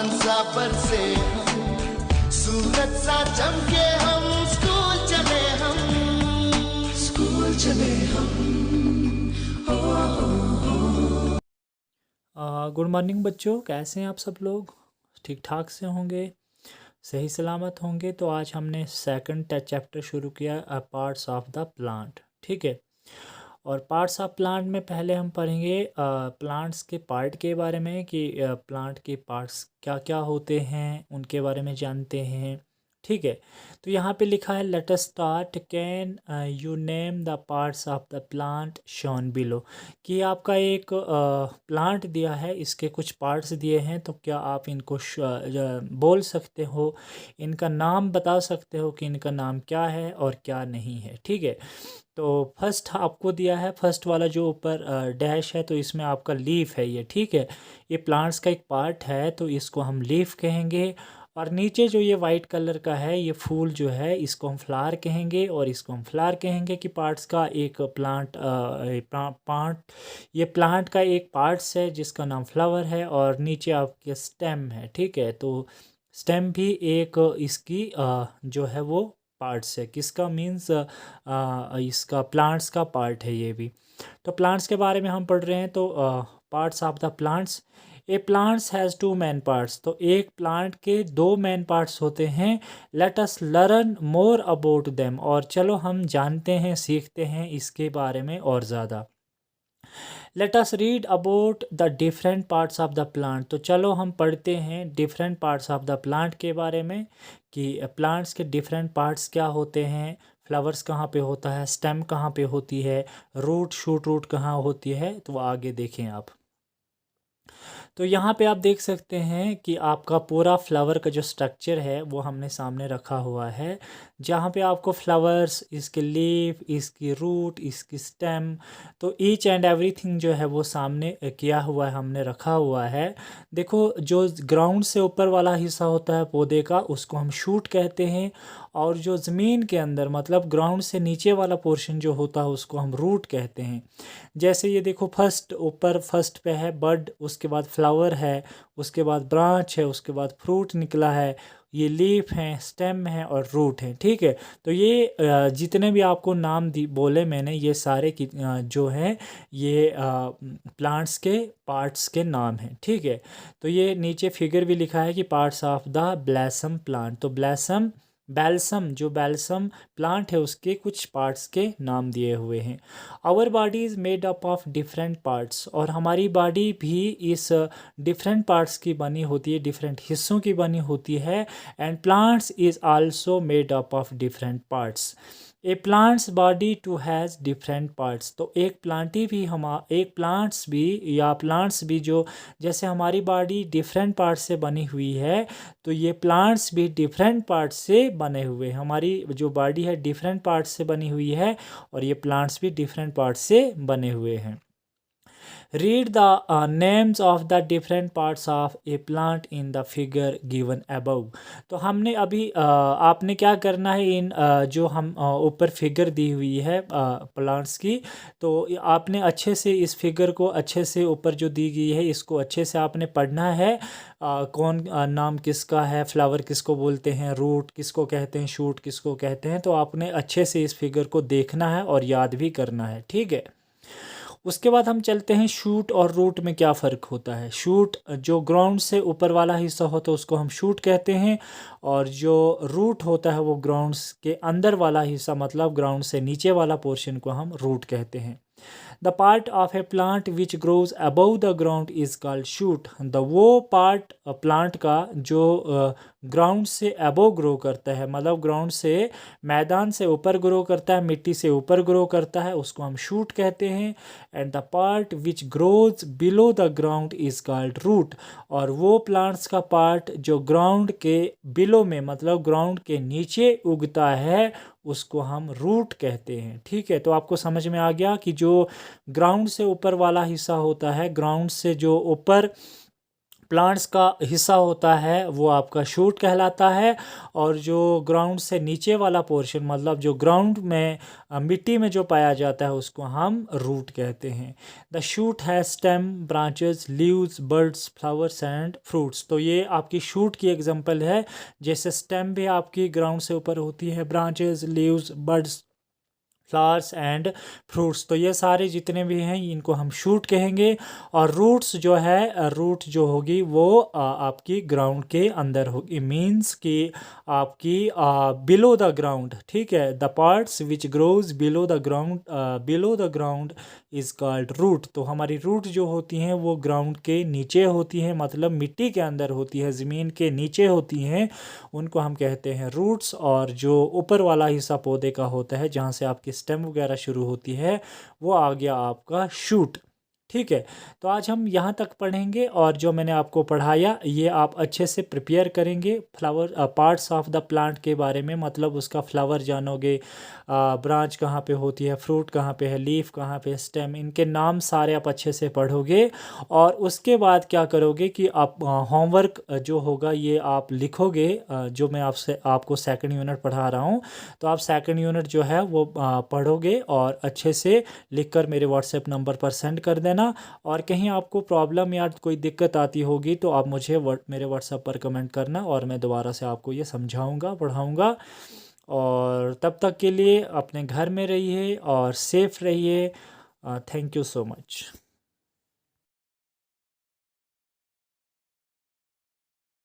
चांद सा बरसे हम, सूरज सा चमके हम, स्कूल चले हम, स्कूल चले हम। गुड मॉर्निंग बच्चों, कैसे हैं आप सब लोग? ठीक ठाक से होंगे, सही सलामत होंगे। तो आज हमने सेकंड चैप्टर शुरू किया, पार्ट्स ऑफ द प्लांट। ठीक है, और पार्ट्स ऑफ प्लांट में पहले हम पढ़ेंगे प्लांट्स के पार्ट के बारे में कि प्लांट के पार्ट्स क्या क्या होते हैं, उनके बारे में जानते हैं। ठीक है, तो यहाँ पे लिखा है let us start, can you name the parts of the plant shown below. कि आपका एक प्लांट दिया है, इसके कुछ पार्ट्स दिए हैं, तो क्या आप इनको बोल सकते हो, इनका नाम बता सकते हो कि इनका नाम क्या है और क्या नहीं है। ठीक है, तो फर्स्ट आपको दिया है, फर्स्ट वाला जो ऊपर डैश है, तो इसमें आपका लीफ है ये। ठीक है, ये प्लांट्स का एक पार्ट है, तो इसको हम लीफ कहेंगे। और नीचे जो ये वाइट कलर का है, ये फूल जो है, इसको हम फ्लावर कहेंगे। और इसको हम फ्लावर कहेंगे कि पार्ट्स का एक पार्ट, ये प्लांट का एक पार्ट्स है जिसका नाम फ्लावर है। और नीचे आपके स्टेम है। ठीक है, तो स्टेम भी एक इसकी जो है वो पार्ट्स है। किसका मीन्स इसका प्लांट्स का पार्ट है ये भी। तो प्लांट्स के बारे में हम पढ़ रहे हैं, तो parts of the plants. A plants has two main parts, तो एक प्लांट के दो मैन पार्ट्स होते हैं। Let us learn more about them, और चलो हम जानते हैं, सीखते हैं इसके बारे में और ज़्यादा। Let us read about the different parts of the plant, तो चलो हम पढ़ते हैं different parts of the plant के बारे में कि प्लांट्स के डिफरेंट पार्ट्स क्या होते हैं। फ्लावर्स कहाँ पे होता है, स्टेम कहाँ पे होती है, रूट शूट रूट कहाँ होती है, तो आगे देखें आप। तो यहाँ पे आप देख सकते हैं कि आपका पूरा फ्लावर का जो स्ट्रक्चर है वो हमने सामने रखा हुआ है, जहाँ पे आपको फ्लावर्स, इसके लीफ, इसकी रूट, इसकी स्टेम, तो ईच एंड एवरीथिंग जो है वो सामने किया हुआ है, हमने रखा हुआ है। देखो, जो ग्राउंड से ऊपर वाला हिस्सा होता है पौधे का, उसको हम शूट कहते हैं। और जो ज़मीन के अंदर, मतलब ग्राउंड से नीचे वाला पोर्शन जो होता है, उसको हम रूट कहते हैं। जैसे ये देखो, फर्स्ट ऊपर फर्स्ट पे है बड, उसके बाद फ्लावर है, उसके बाद ब्रांच है, उसके बाद फ्रूट निकला है, ये लीफ है, स्टेम है और रूट है। ठीक है, तो ये जितने भी आपको नाम बोले मैंने, ये सारे जो हैं ये प्लांट्स के पार्ट्स के नाम हैं। ठीक है, तो ये नीचे फिगर भी लिखा है कि parts of the blossom plant, तो ब्लैसम बैल्सम, जो बैल्सम प्लांट है उसके कुछ पार्ट्स के नाम दिए हुए हैं। Our body is made up of different parts, और हमारी बॉडी भी इस डिफरेंट पार्ट्स की बनी होती है, डिफरेंट हिस्सों की बनी होती है। And plants is also made up of different parts. A plants body too has different parts, तो एक प्लांटी भी एक प्लांट्स भी या प्लांट्स भी जो, जैसे हमारी बॉडी डिफरेंट पार्ट्स से बनी हुई है, तो ये प्लांट्स भी डिफरेंट पार्ट्स से बने हुए हैं। हमारी जो बॉडी है डिफरेंट पार्ट्स से बनी हुई है, और ये प्लांट्स भी डिफरेंट पार्ट्स से बने हुए हैं। Read the names of the different parts of A plant in the figure given above. तो हमने अभी आपने क्या करना है, इन जो हम ऊपर फिगर दी हुई है प्लांट्स की, तो आपने अच्छे से इस फिगर को अच्छे से, ऊपर जो दी गई है इसको अच्छे से आपने पढ़ना है। कौन नाम किसका है, फ्लावर किसको बोलते हैं, रूट किसको कहते हैं, शूट किसको कहते हैं, तो आपने अच्छे से इस फिगर को देखना है और याद भी करना है। ठीक है, उसके बाद हम चलते हैं शूट और रूट में क्या फ़र्क होता है। शूट जो ग्राउंड से ऊपर वाला हिस्सा होता है उसको हम शूट कहते हैं, और जो रूट होता है वो ग्राउंड के अंदर वाला हिस्सा, मतलब ग्राउंड से नीचे वाला पोर्शन को हम रूट कहते हैं। The part of A plant which grows above the ground is called shoot, the वो पार्ट प्लांट का जो ग्राउंड से अबव ग्रो करता है, मतलब ग्राउंड से, मैदान से ऊपर ग्रो करता है, मिट्टी से ऊपर ग्रो करता है, उसको हम शूट कहते हैं। And the part which grows below the ground is called root, और वो प्लांट्स का पार्ट जो ग्राउंड के बिलो में, मतलब ग्राउंड के नीचे उगता है, उसको हम रूट कहते हैं। ठीक है, तो आपको समझ में आ गया कि जो ग्राउंड से ऊपर वाला हिस्सा होता है, ग्राउंड से जो ऊपर प्लांट्स का हिस्सा होता है वो आपका शूट कहलाता है, और जो ग्राउंड से नीचे वाला पोर्शन मतलब जो ग्राउंड में मिट्टी में जो पाया जाता है उसको हम रूट कहते हैं। The shoot has stem, branches, leaves, birds, flowers and fruits. तो ये आपकी शूट की एग्जांपल है। जैसे स्टेम भी आपकी ग्राउंड से ऊपर होती है, branches, leaves, birds, flowers and fruits, तो ये सारे जितने भी हैं इनको हम शूट कहेंगे। और रूट्स जो है, रूट जो होगी वो आपकी ग्राउंड के अंदर होगी, मींस कि आपकी बिलो द ग्राउंड, ठीक है। The parts which grows below the ground is called root. तो हमारी रूट जो होती हैं वो ग्राउंड के नीचे होती हैं, मतलब मिट्टी के अंदर होती है, ज़मीन के नीचे होती हैं, उनको हम कहते हैं रूट्स। और जो ऊपर वाला हिस्सा पौधे का होता है जहाँ से आपकी स्टेम वगैरह शुरू होती है वो आ गया आपका शूट, ठीक है। तो आज हम यहाँ तक पढ़ेंगे, और जो मैंने आपको पढ़ाया ये आप अच्छे से प्रिपेयर करेंगे। Flower parts of the plant के बारे में, मतलब उसका फ्लावर जानोगे, ब्रांच कहाँ पे होती है, फ्रूट कहाँ पे है, लीफ कहाँ पे, स्टेम, इनके नाम सारे आप अच्छे से पढ़ोगे। और उसके बाद क्या करोगे कि आप होमवर्क जो होगा ये आप लिखोगे, जो मैं आपको सेकंड यूनिट पढ़ा रहा हूँ, तो आप सेकंड यूनिट जो है वो पढ़ोगे और अच्छे से लिखकर मेरे व्हाट्सएप नंबर पर सेंड कर देना। और कहीं आपको प्रॉब्लम या कोई दिक्कत आती होगी तो आप मुझे मेरे व्हाट्सएप पर कमेंट करना, और मैं दोबारा से आपको ये समझाऊंगा, पढ़ाऊंगा। और तब तक के लिए अपने घर में रहिए और सेफ रहिए। Thank you so much.